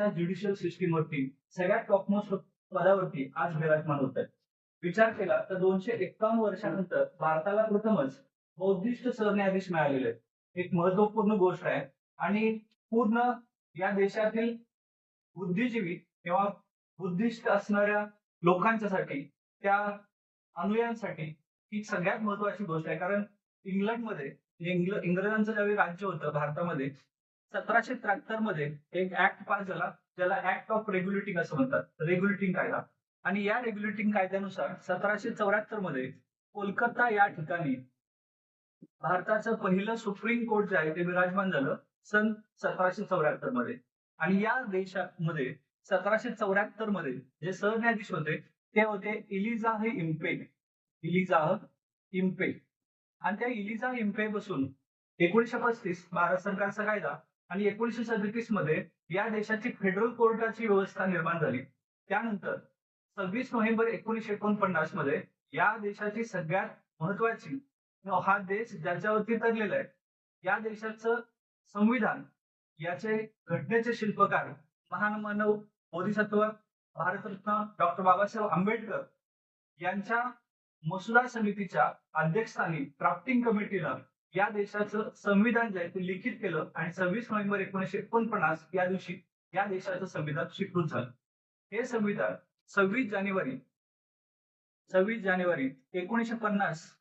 Judicial सिस्टीमवरती सगळ्यात topmost पदावरती आज विराजमान होत आहेत. विचार केला तर 251 वर्षानंतर भारताला प्रथमच बौद्धिस्ट सरन्यायाधीश मिळालेले आहेत. एक महत्वपूर्ण गोष्ट आहे आणि पूर्ण या देशातील बुद्धिजीवी किंवा बुद्धिस्ट असणाऱ्या लोकांच्यासाठी, त्या अनुयायांसाठी ही सगळ्यात महत्वाची गोष्ट आहे. कारण इंग्लंडमध्ये इंग्रजांचं ज्यावेळी राज्य होतं भारतामध्ये 1773 मध्ये एक ऍक्ट पास झाला, ज्याला ऍक्ट ऑफ रेग्युलेटिंग असं म्हणतात, रेग्युलेटिंग कायदा. आणि या रेग्युलेटिंग कायद्यानुसार 1774 मध्ये कोलकाता या ठिकाणी भारताचं पहिलं सुप्रीम कोर्ट जे आहे ते विराजमान झालं सन 1774 मध्ये. आणि या देशामध्ये 1774 मध्ये जे सरन्यायाधीश होते ते होते इलिजाह इम्पे. इलिजाह इम्पे. आणि त्या इलिजा इम्पे बसून 1935 भारत सरकारचा कायदा आणि 1937 मध्ये या देशाची फेडरल कोर्टाची व्यवस्था निर्माण झाली. त्यानंतर 26 नोव्हेंबर 1949 मध्ये या देशाची सगळ्यात महत्वाची, हा देश ज्याच्यावरती तरलेला आहे, या देशाचं संविधान, याचे घटनेचे शिल्पकार महान मानव बोधिसत्व भारतरत्न डॉक्टर बाबासाहेब आंबेडकर यांच्या मसुदा समितीच्या अध्यक्षस्थानी ड्राफ्टिंग कमिटीनं या देशाचं संविधान जे आहे ते लिखित केलं आणि 26 नोव्हेंबर 1949 या दिवशी या देशाचं संविधान स्वीकृत झालं. हे संविधान 26 जानेवारी 1950